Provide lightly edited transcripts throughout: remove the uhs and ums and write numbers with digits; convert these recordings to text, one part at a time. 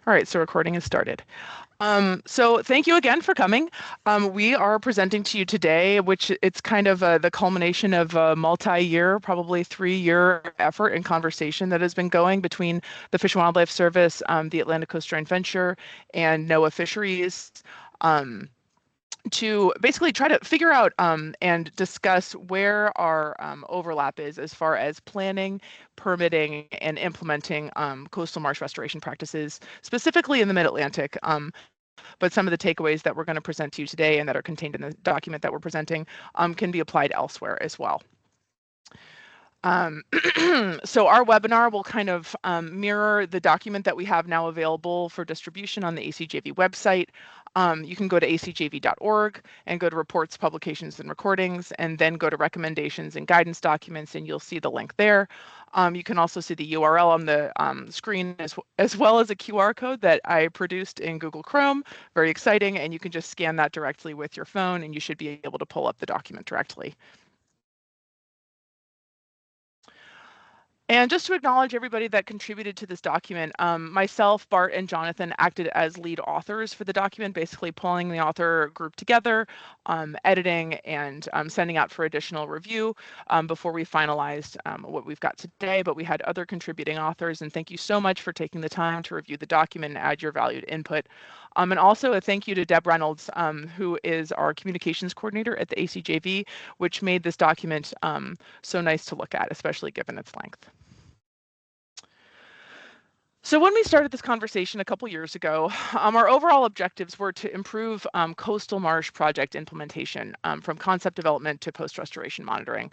All right, so recording is started. So thank you again for coming. We are presenting to you today, which it's kind of the culmination of a multi-year, probably 3-year effort and conversation that has been going between the Fish and Wildlife Service, the Atlantic Coast Joint Venture, and NOAA Fisheries. Um, to basically try to figure out and discuss where our overlap is as far as planning, permitting, and implementing coastal marsh restoration practices, specifically in the Mid-Atlantic. But some of the takeaways that we're going to present to you today and that are contained in the document that we're presenting can be applied elsewhere as well. So our webinar will kind of mirror the document that we have now available for distribution on the ACJV website. You can go to acjv.org and go to reports, publications, and recordings, and then go to recommendations and guidance documents, and you'll see the link there. You can also see the URL on the screen as well as a QR code that I produced in Google Chrome. Very exciting, and you can just scan that directly with your phone, and you should be able to pull up the document directly. And just to acknowledge everybody that contributed to this document, myself, Bart, and Jonathan acted as lead authors for the document, basically pulling the author group together, editing, and sending out for additional review before we finalized what we've got today. But we had other contributing authors, and thank you so much for taking the time to review the document and add your valued input. And also a thank you to Deb Reynolds, who is our communications coordinator at the ACJV, which made this document so nice to look at, especially given its length. So when we started this conversation a couple years ago, our overall objectives were to improve coastal marsh project implementation from concept development to post-restoration monitoring,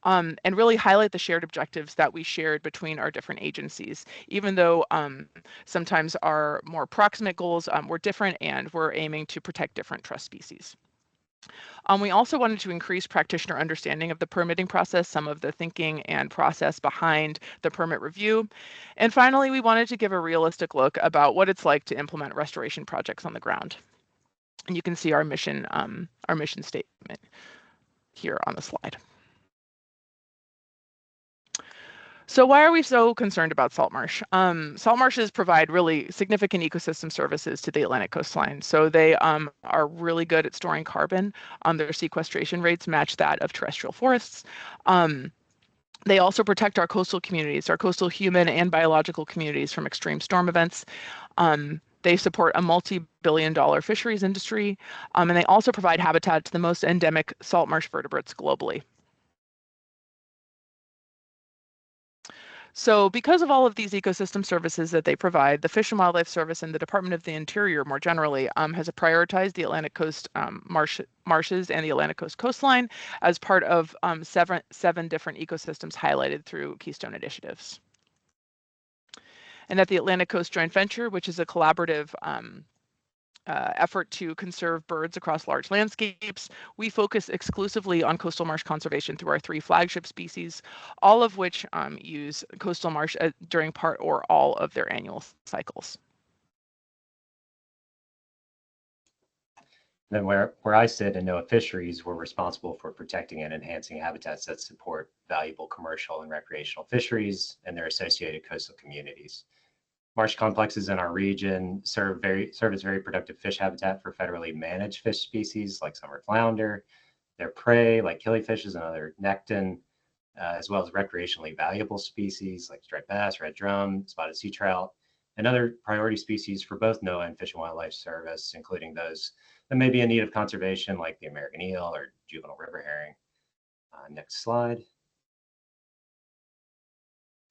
and really highlight the shared objectives that we shared between our different agencies, even though sometimes our more proximate goals were different and we're aiming to protect different trust species. We also wanted to increase practitioner understanding of the permitting process, some of the thinking and process behind the permit review. And finally, we wanted to give a realistic look about what it's like to implement restoration projects on the ground. And you can see our mission statement here on the slide. So why are we so concerned about salt marsh? Salt marshes provide really significant ecosystem services to the Atlantic coastline. So they are really good at storing carbon. Their sequestration rates match that of terrestrial forests. They also protect our coastal communities, our coastal human and biological communities from extreme storm events. They support a multi-billion-dollar fisheries industry, and they also provide habitat to the most endemic salt marsh vertebrates globally. So because of all of these ecosystem services that they provide, the Fish and Wildlife Service and the Department of the Interior more generally has prioritized the Atlantic Coast marshes and the Atlantic Coast coastline as part of seven different ecosystems highlighted through Keystone initiatives. And at the Atlantic Coast Joint Venture, which is a collaborative effort to conserve birds across large landscapes, we focus exclusively on coastal marsh conservation through our 3 flagship species, all of which use coastal marsh during part or all of their annual cycles. Then where I sit in NOAA Fisheries, we're responsible for protecting and enhancing habitats that support valuable commercial and recreational fisheries and their associated coastal communities. Marsh complexes in our region serve as very productive fish habitat for federally managed fish species like summer flounder, their prey like killifishes and other nekton, as well as recreationally valuable species like striped bass, red drum, spotted sea trout, and other priority species for both NOAA and Fish and Wildlife Service, including those that may be in need of conservation like the American eel or juvenile river herring. Next slide.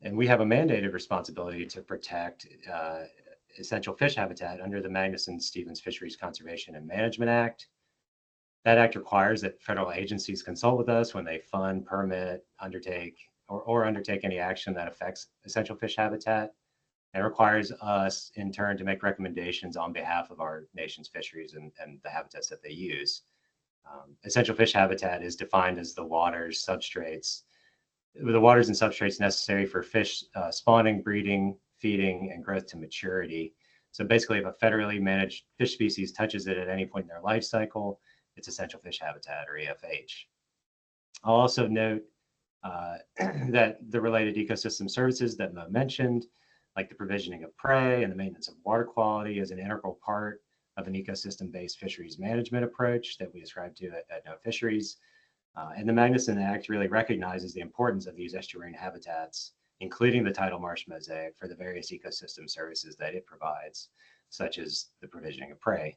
And we have a mandated responsibility to protect essential fish habitat under the Magnuson-Stevens Fisheries Conservation and Management Act. That act requires that federal agencies consult with us when they fund, permit, undertake, or undertake any action that affects essential fish habitat, and requires us in turn to make recommendations on behalf of our nation's fisheries and the habitats that they use. Essential fish habitat is defined as the waters and substrates necessary for fish spawning, breeding, feeding, and growth to maturity. So basically, if a federally managed fish species touches it at any point in their life cycle, it's essential fish habitat, or EFH. I'll also note that the related ecosystem services that Mo mentioned like the provisioning of prey and the maintenance of water quality is an integral part of an ecosystem-based fisheries management approach that we ascribe to at NOAA Fisheries. And the Magnuson Act really recognizes the importance of these estuarine habitats, including the tidal marsh mosaic, for the various ecosystem services that it provides, such as the provisioning of prey.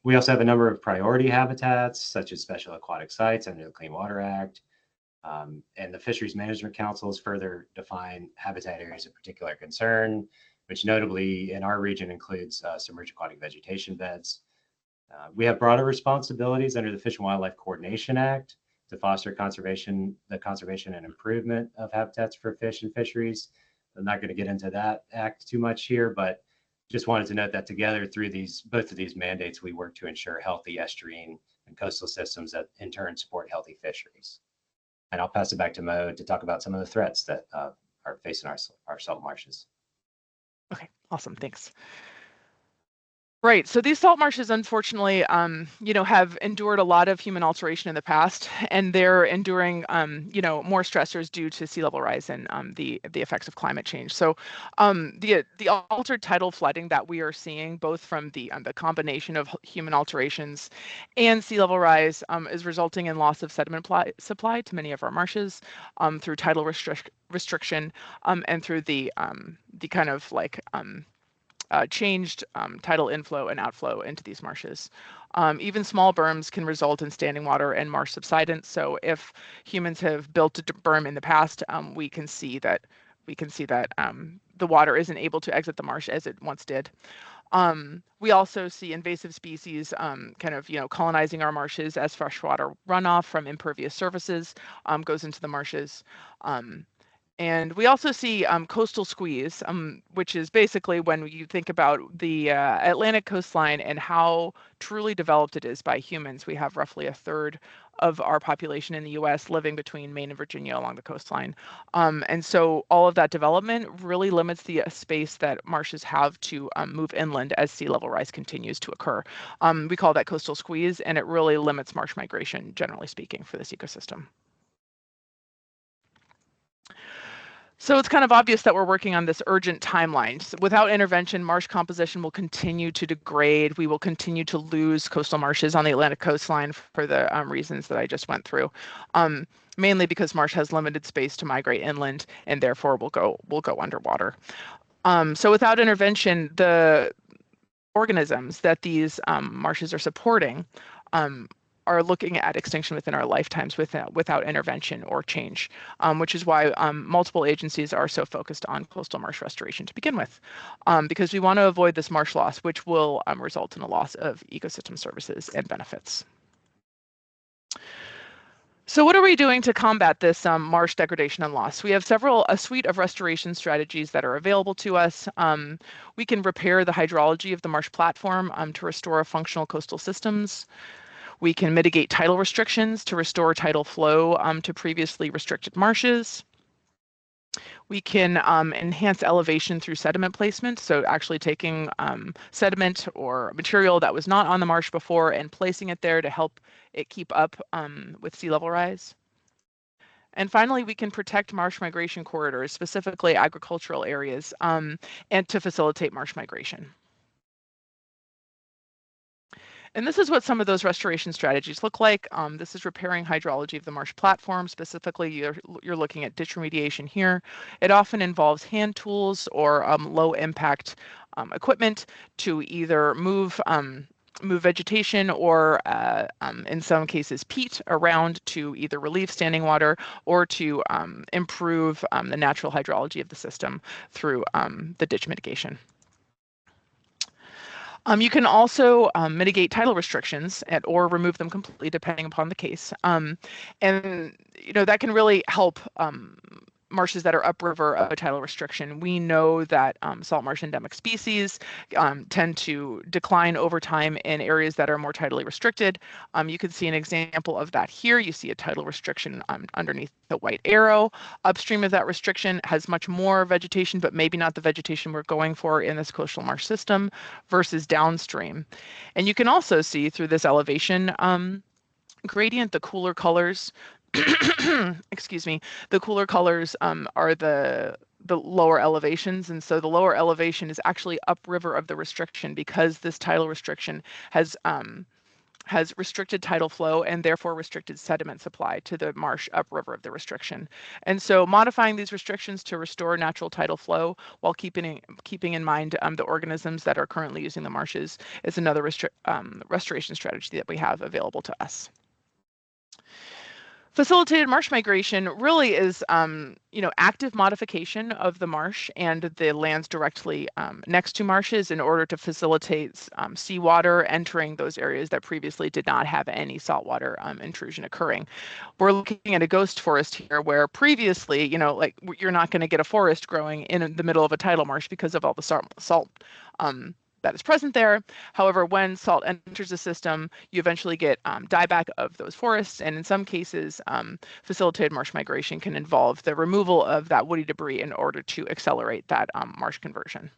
We also have a number of priority habitats, such as special aquatic sites under the Clean Water Act. And the Fisheries Management Councils further define habitat areas of particular concern, which notably in our region includes submerged aquatic vegetation beds. We have broader responsibilities under the Fish and Wildlife Coordination Act to foster the conservation and improvement of habitats for fish and fisheries. I'm not going to get into that act too much here, but just wanted to note that together through both of these mandates, we work to ensure healthy estuarine and coastal systems that in turn support healthy fisheries. And I'll pass it back to Mo to talk about some of the threats that are facing our salt marshes. Okay, awesome, thanks. Right. So these salt marshes, unfortunately, have endured a lot of human alteration in the past, and they're enduring, more stressors due to sea level rise and the effects of climate change. So the altered tidal flooding that we are seeing, both from the combination of human alterations and sea level rise, is resulting in loss of sediment supply to many of our marshes through tidal restriction and through the kind of like changed tidal inflow and outflow into these marshes. Even small berms can result in standing water and marsh subsidence. So if humans have built a berm in the past, we can see that the water isn't able to exit the marsh as it once did. We also see invasive species colonizing our marshes as freshwater runoff from impervious surfaces goes into the marshes. And we also see coastal squeeze, which is basically when you think about the Atlantic coastline and how truly developed it is by humans. We have roughly a third of our population in the US living between Maine and Virginia along the coastline. And so all of that development really limits the space that marshes have to move inland as sea level rise continues to occur. We call that coastal squeeze, and it really limits marsh migration, generally speaking, for this ecosystem. So it's kind of obvious that we're working on this urgent timeline. So without intervention, marsh composition will continue to degrade. We will continue to lose coastal marshes on the Atlantic coastline for the reasons that I just went through, mainly because marsh has limited space to migrate inland and therefore will go underwater. So without intervention, the organisms that these marshes are supporting are looking at extinction within our lifetimes without intervention or change, which is why multiple agencies are so focused on coastal marsh restoration to begin with, because we want to avoid this marsh loss, which will result in a loss of ecosystem services and benefits. So what are we doing to combat this marsh degradation and loss? We have a suite of restoration strategies that are available to us. We can repair the hydrology of the marsh platform to restore functional coastal systems. We can mitigate tidal restrictions to restore tidal flow to previously restricted marshes. We can enhance elevation through sediment placement, so actually taking sediment or material that was not on the marsh before and placing it there to help it keep up with sea level rise. And finally, we can protect marsh migration corridors, specifically agricultural areas, and to facilitate marsh migration. And this is what some of those restoration strategies look like. This is repairing hydrology of the marsh platform. Specifically, you're looking at ditch remediation here. It often involves hand tools or low impact equipment to either move vegetation or in some cases peat around to either relieve standing water or to improve the natural hydrology of the system through the ditch mitigation. You can also mitigate tidal restrictions or remove them completely, depending upon the case. And that can really help marshes that are upriver of a tidal restriction. We know that salt marsh endemic species tend to decline over time in areas that are more tidally restricted. You can see an example of that here. You see a tidal restriction underneath the white arrow. Upstream of that restriction has much more vegetation, but maybe not the vegetation we're going for in this coastal marsh system versus downstream. And you can also see through this elevation gradient, the cooler colors excuse me, the cooler colors are the the lower elevations. And so the lower elevation is actually upriver of the restriction, because this tidal restriction has restricted tidal flow and therefore restricted sediment supply to the marsh upriver of the restriction. And so modifying these restrictions to restore natural tidal flow while keeping in mind the organisms that are currently using the marshes is another restoration strategy that we have available to us. Facilitated marsh migration really is, active modification of the marsh and the lands directly next to marshes in order to facilitate seawater entering those areas that previously did not have any saltwater intrusion occurring. We're looking at a ghost forest here, where previously, you're not going to get a forest growing in the middle of a tidal marsh because of all the salt that is present there. However, when salt enters the system, you eventually get dieback of those forests, and in some cases, facilitated marsh migration can involve the removal of that woody debris in order to accelerate that marsh conversion.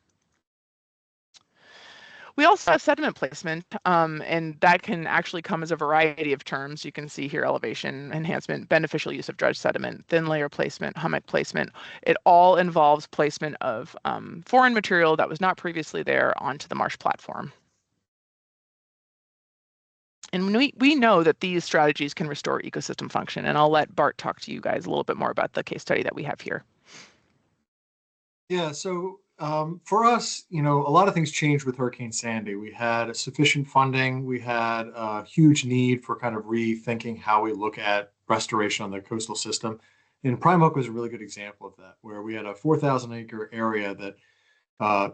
We also have sediment placement, and that can actually come as a variety of terms. You can see here elevation enhancement, beneficial use of dredge sediment, thin layer placement, hummock placement. It all involves placement of foreign material that was not previously there onto the marsh platform. And we know that these strategies can restore ecosystem function, and I'll let Bart talk to you guys a little bit more about the case study that we have here. Yeah, so for us, a lot of things changed with Hurricane Sandy. We had sufficient funding. We had a huge need for kind of rethinking how we look at restoration on the coastal system. And Prime Hook was a really good example of that, where we had a 4,000-acre area that,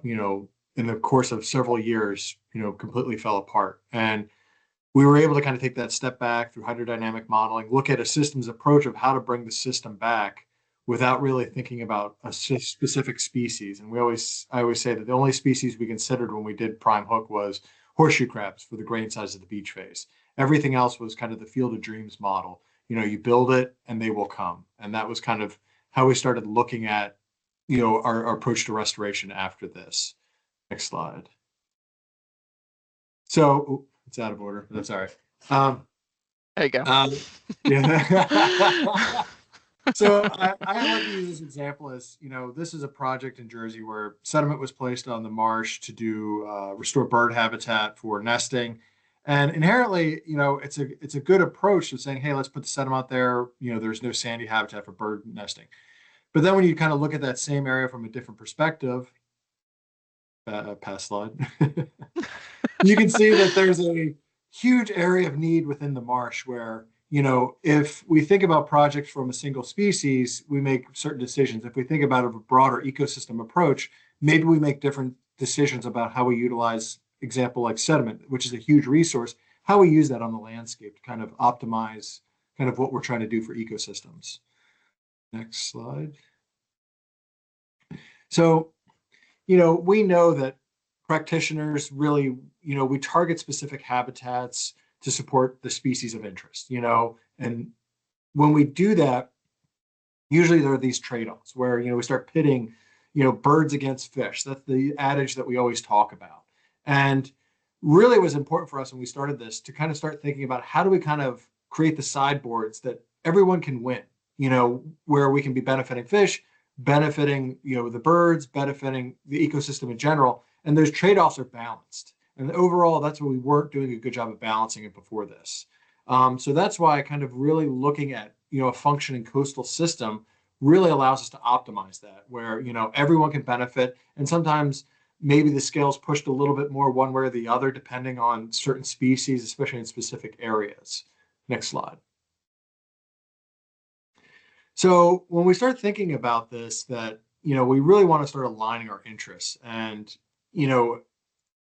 in the course of several years, completely fell apart. And we were able to kind of take that step back through hydrodynamic modeling, look at a systems approach of how to bring the system back without really thinking about a specific species. And I always say that the only species we considered when we did Prime Hook was horseshoe crabs for the grain size of the beach face. Everything else was kind of the field of dreams model. You build it and they will come. And that was kind of how we started looking at, our approach to restoration after this. Next slide. So it's out of order, but that's all right. There you go. Yeah. So I like to use this example as, this is a project in Jersey where sediment was placed on the marsh to do restore bird habitat for nesting. And inherently, it's a good approach to saying, hey, let's put the sediment out there. There's no sandy habitat for bird nesting. But then when you kind of look at that same area from a different perspective, past slide, you can see that there's a huge area of need within the marsh where, if we think about projects from a single species, we make certain decisions. If we think about a broader ecosystem approach, maybe we make different decisions about how we utilize, example like sediment, which is a huge resource, how we use that on the landscape to kind of optimize kind of what we're trying to do for ecosystems. Next slide. So, we know that practitioners really, we target specific habitats to support the species of interest, and when we do that, usually there are these trade-offs where, we start pitting, birds against fish. That's the adage that we always talk about. And really it was important for us when we started this to kind of start thinking about how do we kind of create the sideboards that everyone can win, where we can be benefiting fish, benefiting, the birds, benefiting the ecosystem in general. And those trade-offs are balanced. And overall, that's what we weren't doing a good job of balancing it before this. So that's why kind of really looking at, a functioning coastal system really allows us to optimize that, where, everyone can benefit. And sometimes maybe the scale's pushed a little bit more one way or the other, depending on certain species, especially in specific areas. Next slide. So when we start thinking about this, that, we really want to start aligning our interests. And,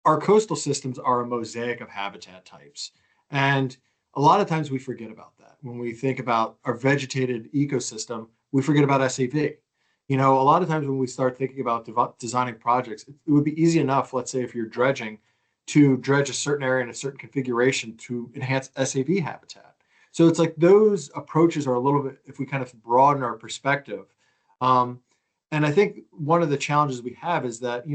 our coastal systems are a mosaic of habitat types. And a lot of times we forget about that. When we think about our vegetated ecosystem, we forget about SAV. A lot of times when we start thinking about designing projects, it would be easy enough, let's say if you're dredging, to dredge a certain area in a certain configuration to enhance SAV habitat. So it's like those approaches are a little bit, if we kind of broaden our perspective. And I think one of the challenges we have is that,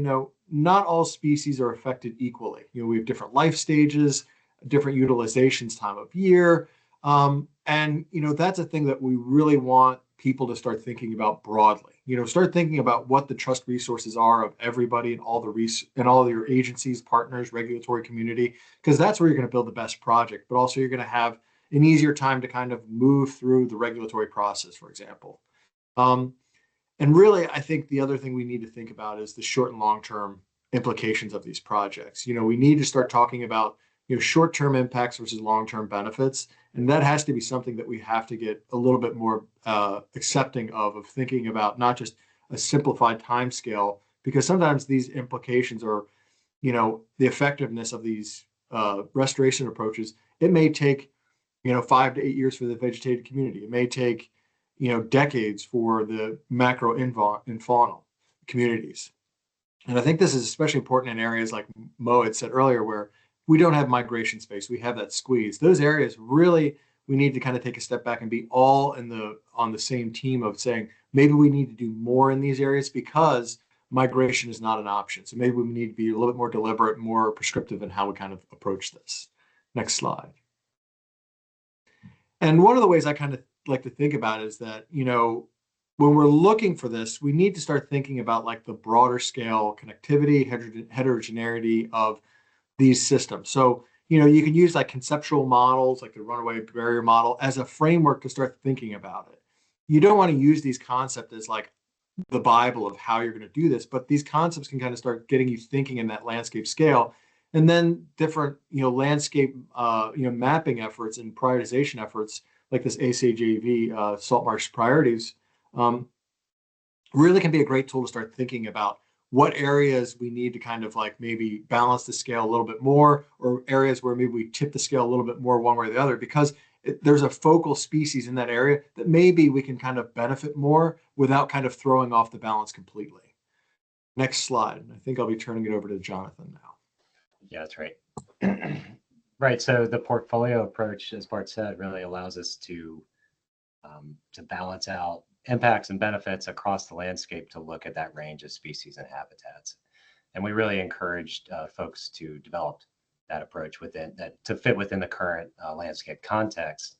not all species are affected equally. We have different life stages, different utilizations, time of year. And, that's a thing that we really want people to start thinking about broadly. Start thinking about what the trust resources are of everybody and all your agencies, partners, regulatory community, because that's where you're going to build the best project. But also you're going to have an easier time to kind of move through the regulatory process, for example. And really, I think the other thing we need to think about is the short and long-term implications of these projects. We need to start talking about short-term impacts versus long-term benefits, and that has to be something that we have to get a little bit more accepting of thinking about, not just a simplified time scale, because sometimes these implications are, the effectiveness of these restoration approaches. It may take 5 to 8 years for the vegetated community. It may take decades for the macro and faunal communities. And I think this is especially important in areas like Mo had said earlier, where we don't have migration space. We have that squeeze. Those areas really, we need to kind of take a step back and be all on the same team of saying, maybe we need to do more in these areas because migration is not an option. So maybe we need to be a little bit more deliberate, more prescriptive in how we kind of approach this. Next slide. And one of the ways I kind of like to think about it is that, when we're looking for this, we need to start thinking about like the broader scale connectivity, heterogeneity of these systems. So, you can use like conceptual models, like the runaway barrier model, as a framework to start thinking about it. You don't want to use these concepts as like the Bible of how you're going to do this, but these concepts can kind of start getting you thinking in that landscape scale. And then different, landscape, mapping efforts and prioritization efforts like this ACJV, salt marsh priorities, really can be a great tool to start thinking about what areas we need to kind of like maybe balance the scale a little bit more, or areas where maybe we tip the scale a little bit more one way or the other, because there's a focal species in that area that maybe we can kind of benefit more without kind of throwing off the balance completely. Next slide. I think I'll be turning it over to Jonathan now. Yeah, that's right. Right. So the portfolio approach, as Bart said, really allows us to balance out impacts and benefits across the landscape to look at that range of species and habitats. And we really encouraged folks to develop that approach to fit within the current landscape context.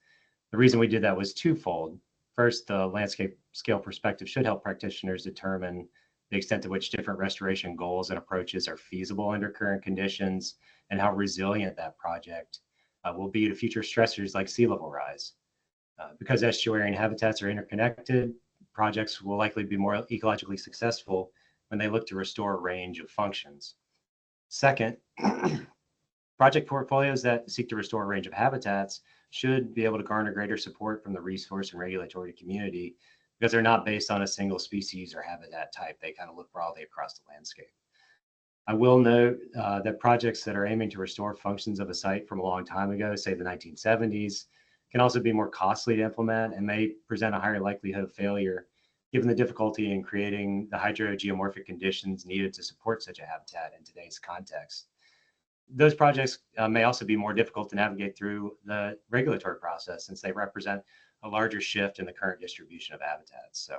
The reason we did that was twofold. First, the landscape scale perspective should help practitioners determine the extent to which different restoration goals and approaches are feasible under current conditions, and how resilient that project will be to future stressors like sea level rise. Because estuarine habitats are interconnected, projects will likely be more ecologically successful when they look to restore a range of functions. Second, project portfolios that seek to restore a range of habitats should be able to garner greater support from the resource and regulatory community, because they're not based on a single species or habitat type. They kind of look broadly across the landscape. I will note that projects that are aiming to restore functions of a site from a long time ago, say the 1970s, can also be more costly to implement and may present a higher likelihood of failure, given the difficulty in creating the hydrogeomorphic conditions needed to support such a habitat in today's context. Those projects may also be more difficult to navigate through the regulatory process, since they represent a larger shift in the current distribution of habitats. So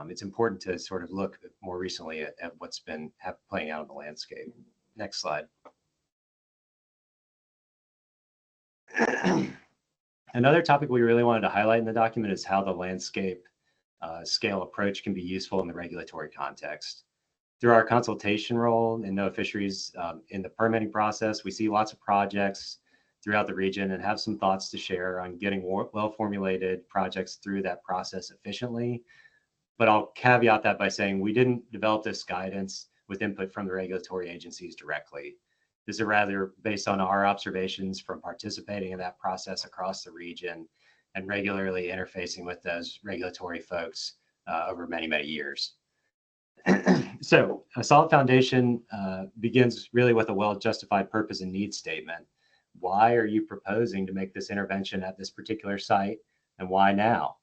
it's important to sort of look more recently at what's been playing out in the landscape. Next slide. Another topic we really wanted to highlight in the document is how the landscape scale approach can be useful in the regulatory context. Through our consultation role in NOAA fisheries in the permitting process, we see lots of projects throughout the region and have some thoughts to share on getting well-formulated projects through that process efficiently. But I'll caveat that by saying we didn't develop this guidance with input from the regulatory agencies directly. This is rather based on our observations from participating in that process across the region and regularly interfacing with those regulatory folks over many, many years. So a solid foundation begins really with a well-justified purpose and need statement. Why are you proposing to make this intervention at this particular site, and why now?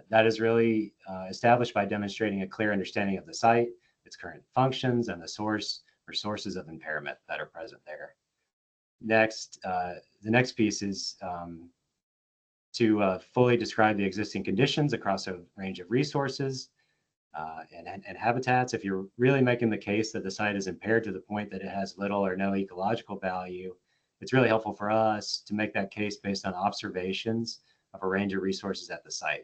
That is really established by demonstrating a clear understanding of the site, its current functions, and the source or sources of impairment that are present there. Next, the next piece is to fully describe the existing conditions across a range of resources and habitats. If you're really making the case that the site is impaired to the point that it has little or no ecological value, it's really helpful for us to make that case based on observations of a range of resources at the site.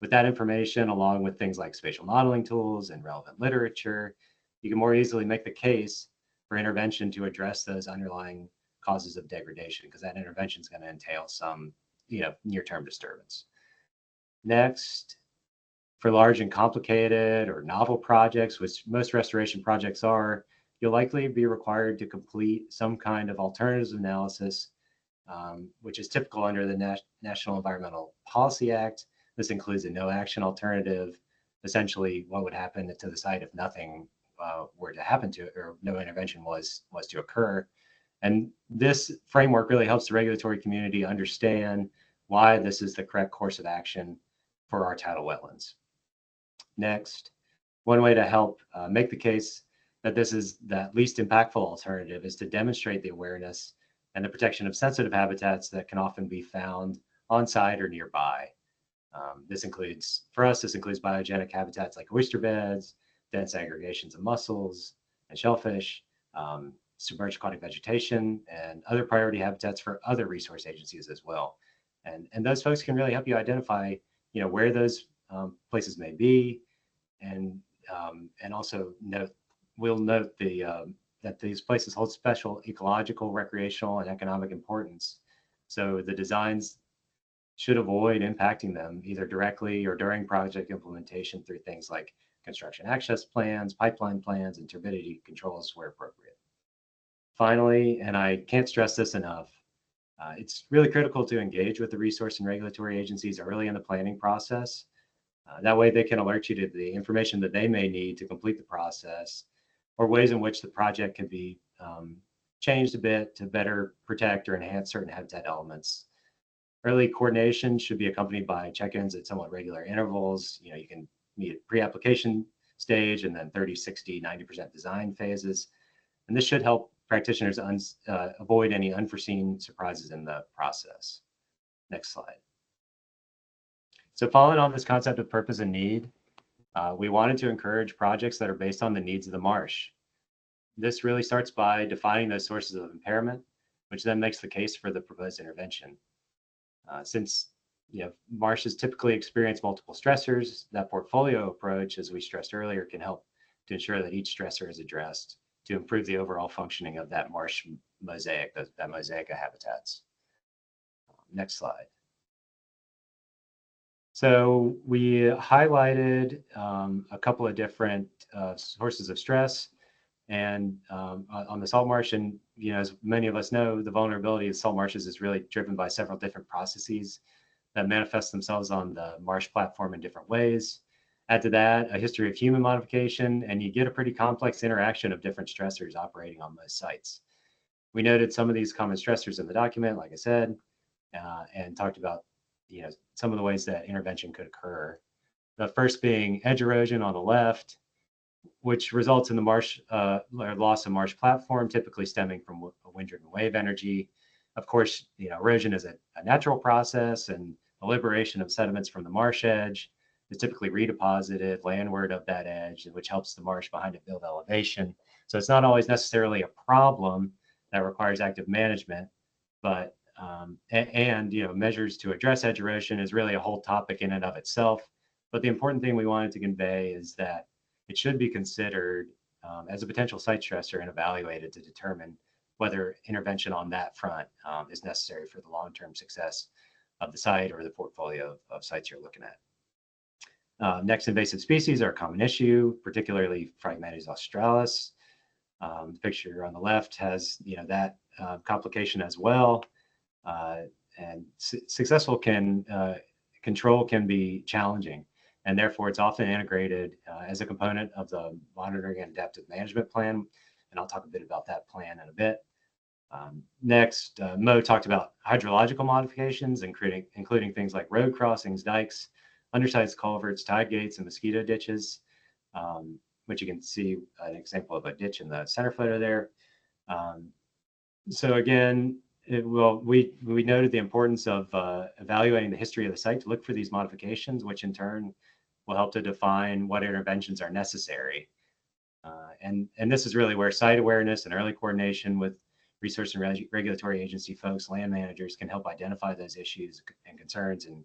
With that information, along with things like spatial modeling tools and relevant literature, you can more easily make the case for intervention to address those underlying causes of degradation, because that intervention is going to entail some, near-term disturbance. Next, for large and complicated or novel projects, which most restoration projects are, you'll likely be required to complete some kind of alternatives analysis, which is typical under the National Environmental Policy Act. This includes a no action alternative, essentially what would happen to the site if nothing were to happen to it, or no intervention was to occur. And this framework really helps the regulatory community understand why this is the correct course of action for our tidal wetlands. Next, one way to help make the case that this is the least impactful alternative is to demonstrate the awareness and the protection of sensitive habitats that can often be found on site or nearby. This includes biogenic habitats like oyster beds, dense aggregations of mussels and shellfish, submerged aquatic vegetation, and other priority habitats for other resource agencies as well. And those folks can really help you identify, where those places may be, and also we'll note that these places hold special ecological, recreational, and economic importance. So the designs should avoid impacting them either directly or during project implementation through things like construction access plans, pipeline plans, and turbidity controls where appropriate. Finally, and I can't stress this enough, it's really critical to engage with the resource and regulatory agencies early in the planning process. That way they can alert you to the information that they may need to complete the process, or ways in which the project can be changed a bit to better protect or enhance certain habitat elements. Early coordination should be accompanied by check-ins at somewhat regular intervals. You can meet at pre-application stage and then 30, 60, 90% design phases. And this should help practitioners avoid any unforeseen surprises in the process. Next slide. So following on this concept of purpose and need, we wanted to encourage projects that are based on the needs of the marsh. This really starts by defining those sources of impairment, which then makes the case for the proposed intervention. Since marshes typically experience multiple stressors, that portfolio approach, as we stressed earlier, can help to ensure that each stressor is addressed to improve the overall functioning of that marsh mosaic, that mosaic of habitats. Next slide. So we highlighted a couple of different sources of stress, and on the salt marsh, and as many of us know, the vulnerability of salt marshes is really driven by several different processes that manifest themselves on the marsh platform in different ways. Add to that a history of human modification, and you get a pretty complex interaction of different stressors operating on most sites. We noted some of these common stressors in the document, like I said, and talked about some of the ways that intervention could occur. The first being edge erosion on the left, which results in the marsh loss of marsh platform, typically stemming from wind-driven wave energy. Of course, erosion is a natural process, and the liberation of sediments from the marsh edge is typically redeposited landward of that edge, which helps the marsh behind it build elevation. So it's not always necessarily a problem that requires active management, but measures to address edge erosion is really a whole topic in and of itself. But the important thing we wanted to convey is that it should be considered as a potential site stressor and evaluated to determine whether intervention on that front is necessary for the long-term success of the site or the portfolio of sites you're looking at. Next, invasive species are a common issue, particularly Phragmites australis. The picture on the left has that complication as well. And successful control can be challenging, and therefore it's often integrated as a component of the monitoring and adaptive management plan. And I'll talk a bit about that plan in a bit. Next, Mo talked about hydrological modifications, including things like road crossings, dikes, undersized culverts, tide gates, and mosquito ditches, which you can see an example of a ditch in the center photo there. So again, we noted the importance of evaluating the history of the site to look for these modifications, which in turn will help to define what interventions are necessary. And this is really where site awareness and early coordination with resource and regulatory agency folks, land managers, can help identify those issues and concerns, and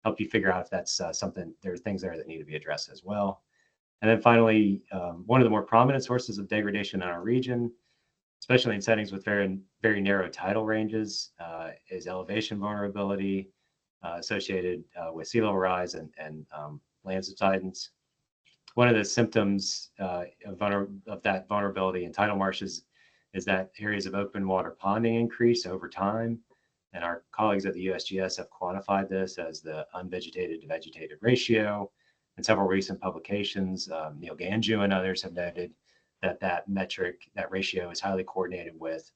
help you figure out if that's something, there are things there that need to be addressed as well. And then finally, one of the more prominent sources of degradation in our region, especially in settings with very, very narrow tidal ranges, is elevation vulnerability associated with sea level rise and land subsidence. One of the symptoms of that vulnerability in tidal marshes is that areas of open water ponding increase over time. And our colleagues at the USGS have quantified this as the unvegetated to vegetated ratio. In several recent publications, Neil Ganju and others have noted that that metric, that ratio, is highly coordinated with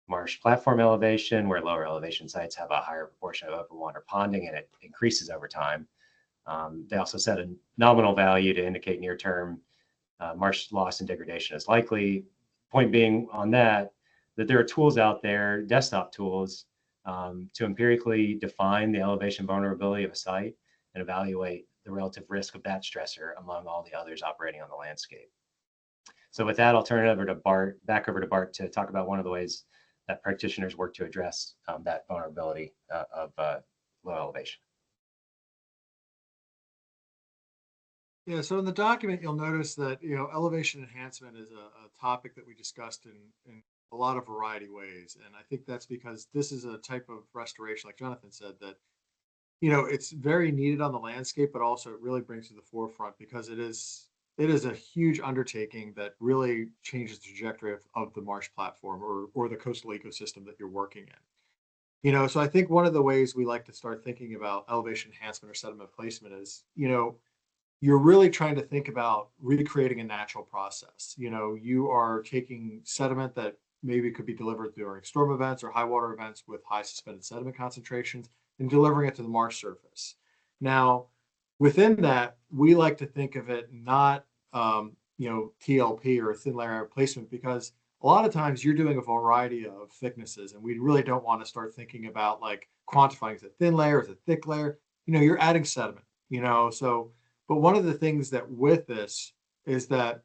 marsh platform elevation, where lower elevation sites have a higher proportion of open water ponding, and it increases over time. They also set a nominal value to indicate near-term marsh loss and degradation is likely. Point being on that there are tools out there, desktop tools, to empirically define the elevation vulnerability of a site and evaluate the relative risk of that stressor among all the others operating on the landscape. So with that, I'll turn it over to Bart, back over to Bart, to talk about one of the ways that practitioners work to address that vulnerability of low elevation. Yeah, so in the document, you'll notice that, elevation enhancement is a topic that we discussed in a lot of variety ways. And I think that's because this is a type of restoration, like Jonathan said, that, it's very needed on the landscape, but also it really brings to the forefront because it is a huge undertaking that really changes the trajectory of the marsh platform or the coastal ecosystem that you're working in. So I think one of the ways we like to start thinking about elevation enhancement or sediment placement is, you're really trying to think about recreating a natural process. You are taking sediment that maybe could be delivered during storm events or high water events with high suspended sediment concentrations and delivering it to the marsh surface. Now, within that, we like to think of it not, TLP or thin layer placement, because a lot of times you're doing a variety of thicknesses, and we really don't want to start thinking about like quantifying, is it thin layer, is it thick layer? You're adding sediment, but one of the things that with this is that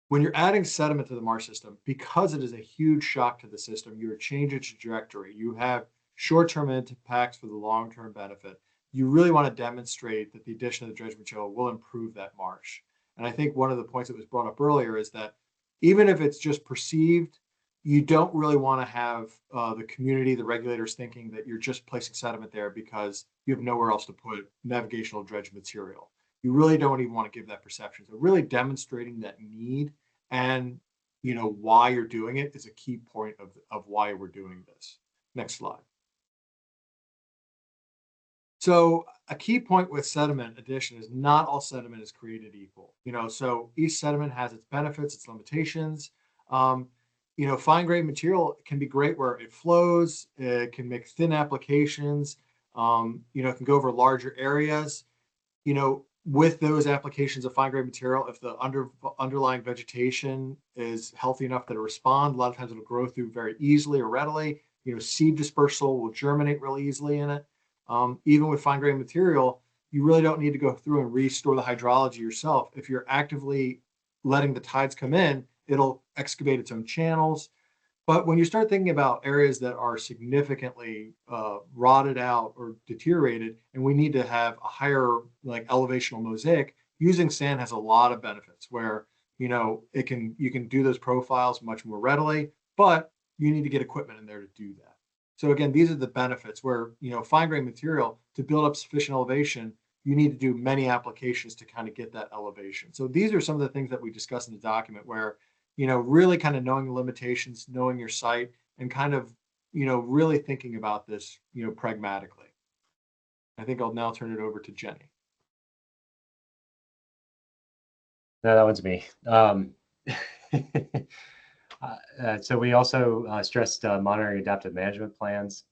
when you're adding sediment to the marsh system, because it is a huge shock to the system, you're changing trajectory. You have short-term impacts for the long-term benefit. You really want to demonstrate that the addition of the dredge material will improve that marsh. And I think one of the points that was brought up earlier is that even if it's just perceived, you don't really want to have the community, the regulators thinking that you're just placing sediment there because you have nowhere else to put navigational dredge material. You really don't even want to give that perception. So really demonstrating that need and why you're doing it is a key point of why we're doing this. Next slide. So a key point with sediment addition is not all sediment is created equal. So each sediment has its benefits, its limitations. Fine grained material can be great where it flows. It can make thin applications. It can go over larger areas. With those applications of fine grained material, if the underlying vegetation is healthy enough that it respond, a lot of times it'll grow through very easily or readily. Seed dispersal will germinate really easily in it. Even with fine grained material, you really don't need to go through and restore the hydrology yourself. If you're actively letting the tides come in, it'll excavate its own channels. But when you start thinking about areas that are significantly rotted out or deteriorated, and we need to have a higher elevational mosaic, using sand has a lot of benefits where you can do those profiles much more readily, but you need to get equipment in there to do that. So again, these are the benefits where fine grained material, to build up sufficient elevation, you need to do many applications to kind of get that elevation. So these are some of the things that we discuss in the document where really kind of knowing the limitations, knowing your site, and kind of, really thinking about this, pragmatically. I think I'll now turn it over to Jenny. No, that one's me. So we also stressed monitoring adaptive management plans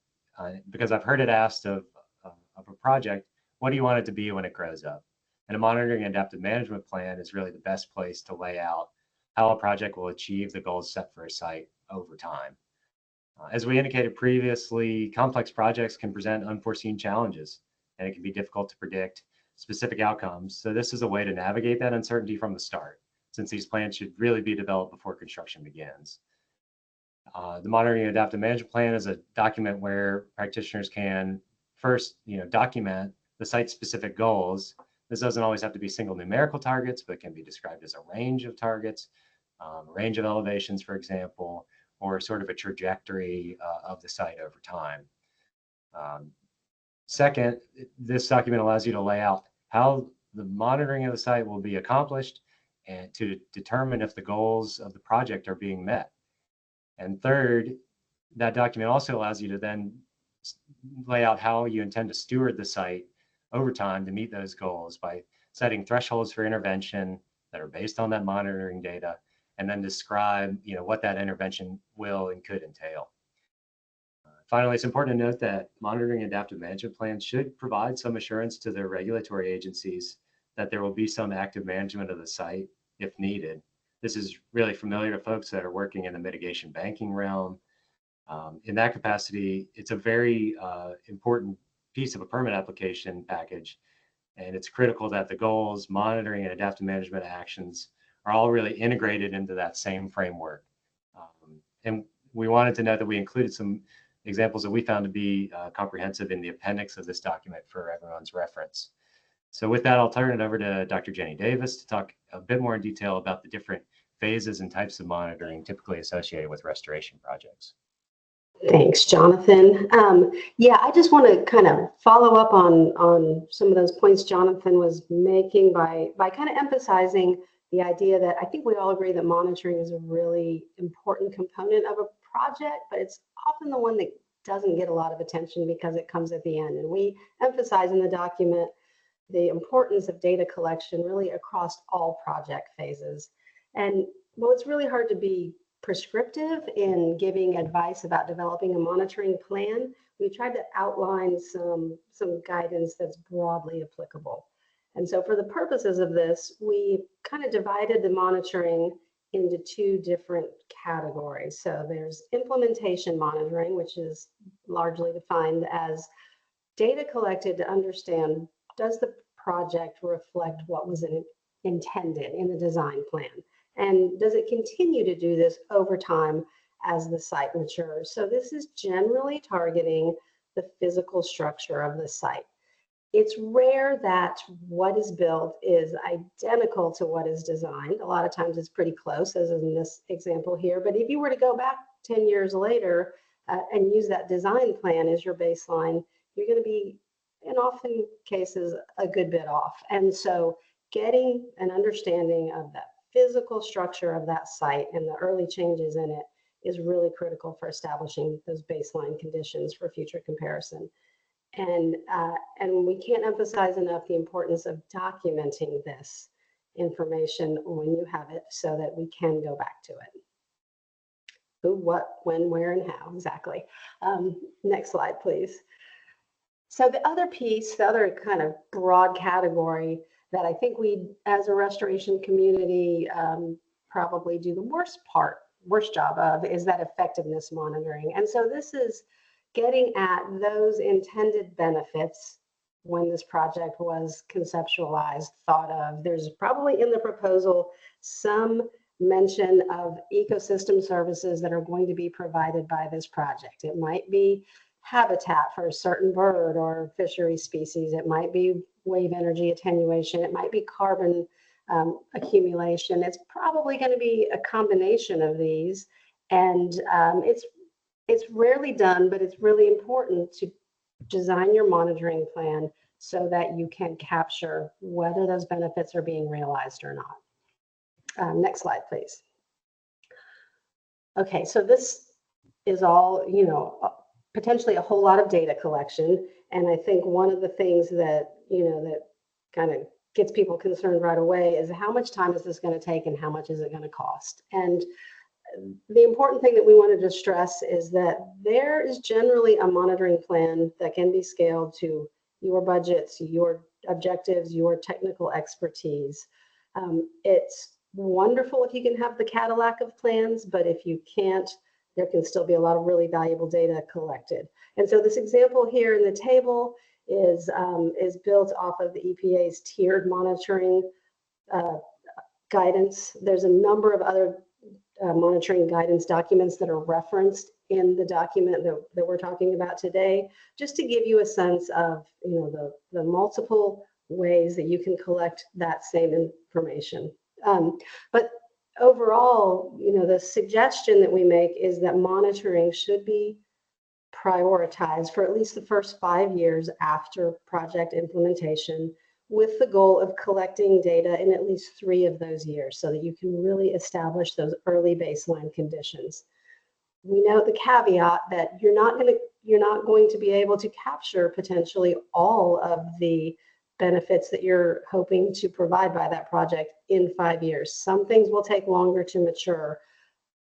because I've heard it asked of a project, what do you want it to be when it grows up? And a monitoring adaptive management plan is really the best place to lay out how a project will achieve the goals set for a site over time. As we indicated previously, complex projects can present unforeseen challenges, and it can be difficult to predict specific outcomes. So this is a way to navigate that uncertainty from the start, since these plans should really be developed before construction begins. The Monitoring Adaptive Management Plan is a document where practitioners can first, document the site-specific goals. This doesn't always have to be single numerical targets, but can be described as a range of targets, a range of elevations, for example, or sort of a trajectory of the site over time. Second, this document allows you to lay out how the monitoring of the site will be accomplished and to determine if the goals of the project are being met. And third, that document also allows you to then lay out how you intend to steward the site over time to meet those goals by setting thresholds for intervention that are based on that monitoring data, and then describe what that intervention will and could entail. Finally, it's important to note that monitoring and adaptive management plans should provide some assurance to the regulatory agencies that there will be some active management of the site if needed. This is really familiar to folks that are working in the mitigation banking realm. In that capacity, it's a very important piece of a permit application package, and it's critical that the goals, monitoring, and adaptive management actions are all really integrated into that same framework. And we wanted to note that we included some examples that we found to be comprehensive in the appendix of this document for everyone's reference. So with that, I'll turn it over to Dr. Jenny Davis to talk a bit more in detail about the different phases and types of monitoring typically associated with restoration projects. Thanks, Jonathan. Yeah, I just want to kind of follow up on some of those points Jonathan was making by kind of emphasizing the idea that I think we all agree that monitoring is a really important component of a project, but it's often the one that doesn't get a lot of attention because it comes at the end. And we emphasize in the document the importance of data collection really across all project phases. And well, it's really hard to be prescriptive in giving advice about developing a monitoring plan. We tried to outline some guidance that's broadly applicable. And so for the purposes of this, we kind of divided the monitoring into two different categories. So there's implementation monitoring, which is largely defined as data collected to understand, does the project reflect what was intended in the design plan? And does it continue to do this over time as the site matures? So this is generally targeting the physical structure of the site. It's rare that what is built is identical to what is designed. A lot of times it's pretty close, as in this example here. But if you were to go back 10 years later and use that design plan as your baseline, you're going to be, in often cases, a good bit off. And so getting an understanding of that physical structure of that site and the early changes in it is really critical for establishing those baseline conditions for future comparison. And we can't emphasize enough the importance of documenting this information when you have it so that we can go back to it. Who, what, when, where, and how, exactly. Next slide, please. So the other piece, the other kind of broad category that I think we, as a restoration community, probably do the worst job of is that effectiveness monitoring. And so this is getting at those intended benefits when this project was conceptualized, thought of. There's probably in the proposal some mention of ecosystem services that are going to be provided by this project. It might be habitat for a certain bird or fishery species. It might be wave energy attenuation. It might be carbon accumulation. It's probably going to be a combination of these. And it's rarely done, but it's really important to design your monitoring plan so that you can capture whether those benefits are being realized or not. Next slide, please. Okay, so this is all, potentially a whole lot of data collection. And I think one of the things that, that kind of gets people concerned right away is how much time is this going to take and how much is it going to cost? And the important thing that we wanted to stress is that there is generally a monitoring plan that can be scaled to your budgets, your objectives, your technical expertise. It's wonderful if you can have the Cadillac of plans, but if you can't, there can still be a lot of really valuable data collected. And so this example here in the table is built off of the EPA's tiered monitoring guidance. There's a number of other monitoring guidance documents that are referenced in the document that we're talking about today, just to give you a sense of, the multiple ways that you can collect that same information. But overall, the suggestion that we make is that monitoring should be prioritized for at least the first 5 years after project implementation, with the goal of collecting data in at least 3 of those years so that you can really establish those early baseline conditions. We note the caveat that you're not going to be able to capture potentially all of the benefits that you're hoping to provide by that project in 5 years. Some things will take longer to mature,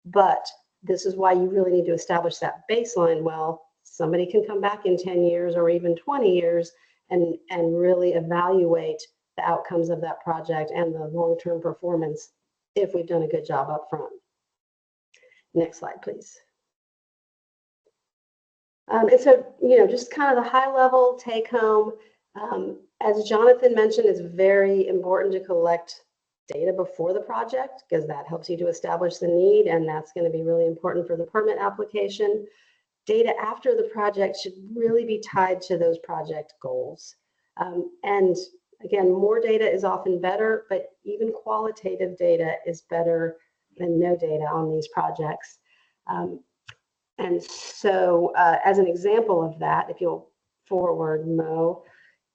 but this is why you really need to establish that baseline well. Somebody can come back in 10 years or even 20 years and really evaluate the outcomes of that project and the long-term performance if we've done a good job up front. Next slide, please. And so, just kind of the high level take home, as Jonathan mentioned, it's very important to collect data before the project because that helps you to establish the need, and that's going to be really important for the permit application. Data after the project should really be tied to those project goals. And again, more data is often better, but even qualitative data is better than no data on these projects. And so as an example of that, if you'll forward, Mo,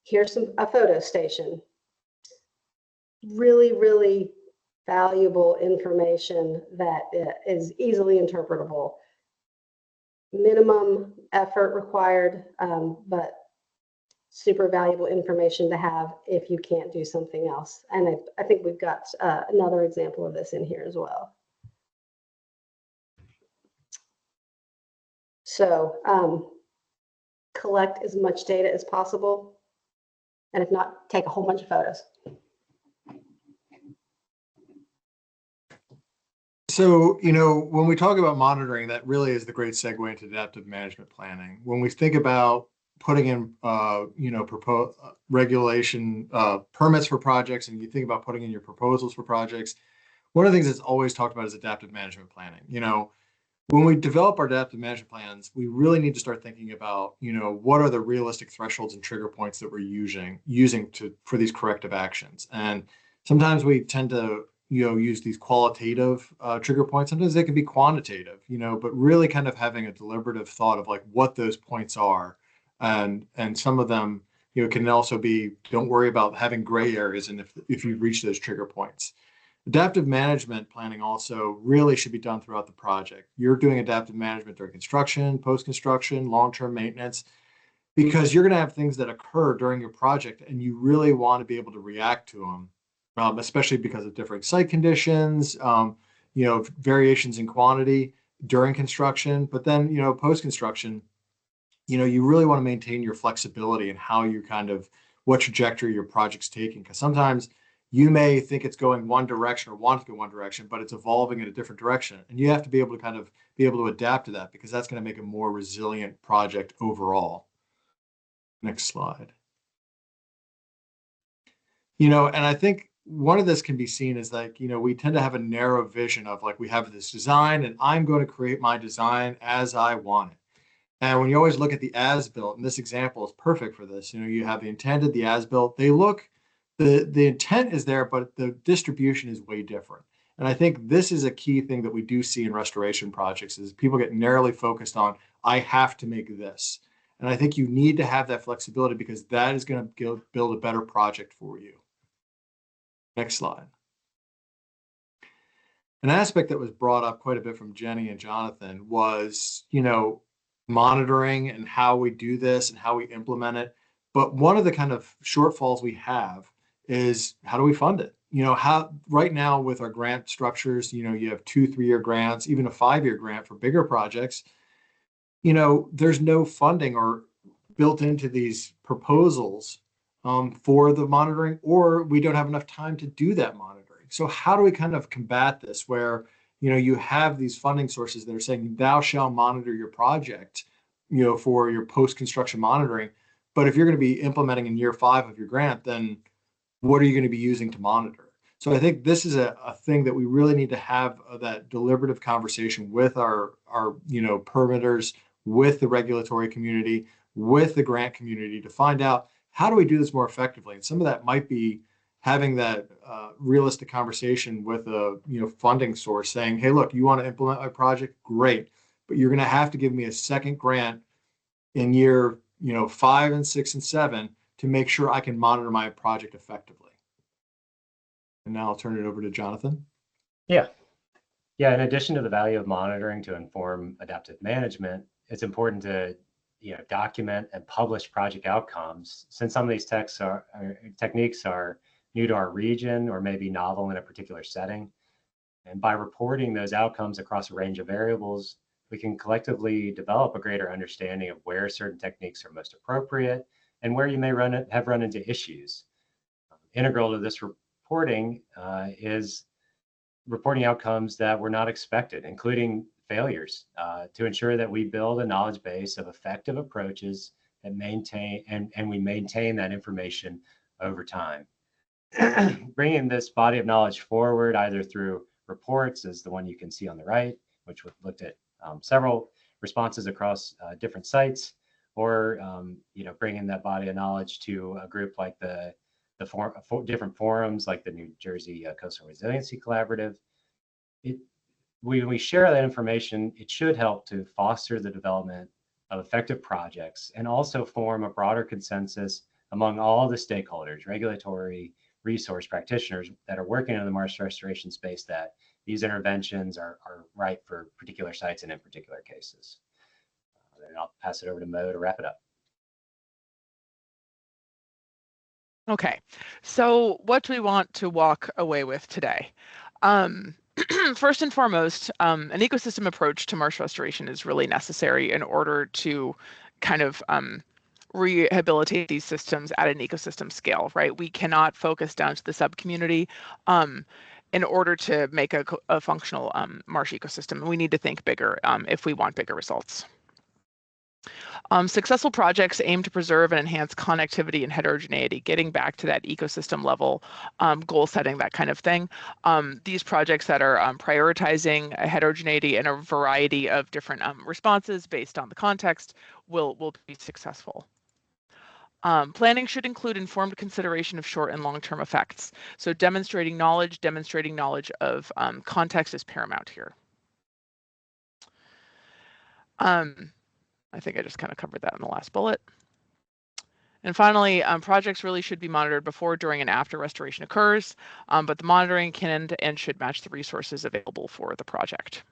here's a photo station. Really, really valuable information that is easily interpretable. Minimum effort required, but super valuable information to have if you can't do something else. And I think we've got another example of this in here as well. So collect as much data as possible, and if not, take a whole bunch of photos. So, when we talk about monitoring, that really is the great segue into adaptive management planning. When we think about putting in, regulation permits for projects, and you think about putting in your proposals for projects, one of the things that's always talked about is adaptive management planning. When we develop our adaptive management plans, we really need to start thinking about, what are the realistic thresholds and trigger points that we're using for these corrective actions. And sometimes we tend to use these qualitative trigger points. Sometimes they can be quantitative, but really kind of having a deliberative thought of like what those points are. And some of them, can also be, don't worry about having gray areas. And if you reach those trigger points, adaptive management planning also really should be done throughout the project. You're doing adaptive management during construction, post-construction, long-term maintenance, because you're going to have things that occur during your project and you really want to be able to react to them. Especially because of different site conditions, variations in quantity during construction, but then, post-construction, you really want to maintain your flexibility in how you what trajectory your project's taking. Because sometimes you may think it's going one direction or want to go one direction, but it's evolving in a different direction. And you have to be able to adapt to that because that's going to make a more resilient project overall. Next slide. And I think one of this can be seen as we tend to have a narrow vision of we have this design and I'm going to create my design as I want it. And when you always look at the as-built, and this example is perfect for this, you have the intended, the as-built, the intent is there, but the distribution is way different. And I think this is a key thing that we do see in restoration projects is people get narrowly focused on, I have to make this. And I think you need to have that flexibility because that is going to build a better project for you. Next slide. An aspect that was brought up quite a bit from Jenny and Jonathan was, monitoring and how we do this and how we implement it. But one of the kind of shortfalls we have is how do we fund it? How right now with our grant structures, you have 2-3-year grants, even a 5-year grant for bigger projects. There's no funding or built into these proposals for the monitoring, or we don't have enough time to do that monitoring. So how do we kind of combat this where, you have these funding sources that are saying thou shall monitor your project, for your post-construction monitoring. But if you're going to be implementing in year 5 of your grant, then what are you going to be using to monitor? So I think this is a thing that we really need to have that deliberative conversation with our permitters, with the regulatory community, with the grant community to find out how do we do this more effectively. And some of that might be having that realistic conversation with a funding source saying, hey, look, you want to implement my project? Great. But you're going to have to give me a second grant in year 5 and 6 and 7 to make sure I can monitor my project effectively. And now I'll turn it over to Jonathan. Yeah. In addition to the value of monitoring to inform adaptive management, it's important to document and publish project outcomes, since some of these techniques are new to our region or maybe novel in a particular setting. And by reporting those outcomes across a range of variables, we can collectively develop a greater understanding of where certain techniques are most appropriate and where you may have run into issues. Integral to this reporting is reporting outcomes that were not expected, including failures, to ensure that we build a knowledge base of effective approaches that maintain and we maintain that information over time. Bringing this body of knowledge forward, either through reports, as the one you can see on the right, which looked at several responses across different sites, or bringing that body of knowledge to a group like the different forums, like the New Jersey Coastal Resiliency Collaborative. When we share that information, it should help to foster the development of effective projects and also form a broader consensus among all the stakeholders, regulatory, resource practitioners that are working in the marsh restoration space, that these interventions are right for particular sites and in particular cases. And I'll pass it over to Mo to wrap it up. Okay, so what do we want to walk away with today? First and foremost, an ecosystem approach to marsh restoration is really necessary in order to kind of rehabilitate these systems at an ecosystem scale, right? We cannot focus down to the sub-community in order to make a functional marsh ecosystem. We need to think bigger if we want bigger results. Successful projects aim to preserve and enhance connectivity and heterogeneity, getting back to that ecosystem level, goal setting, that kind of thing. These projects that are prioritizing heterogeneity and a variety of different responses based on the context will be successful. Planning should include informed consideration of short and long-term effects. So demonstrating knowledge of context is paramount here. I think I just kind of covered that in the last bullet. And finally, projects really should be monitored before, during, and after restoration occurs, but the monitoring can and should match the resources available for the project.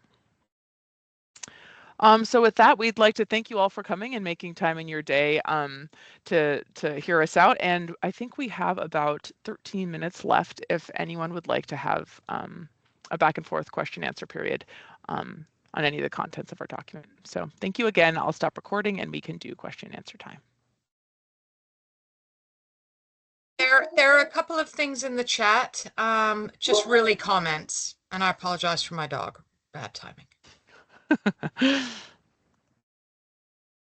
So with that, we'd like to thank you all for coming and making time in your day to hear us out. And I think we have about 13 minutes left if anyone would like to have a back and forth question answer period on any of the contents of our document. So thank you again. I'll stop recording and we can do question and answer time. There are a couple of things in the chat, just really comments, and I apologize for my dog. Bad timing.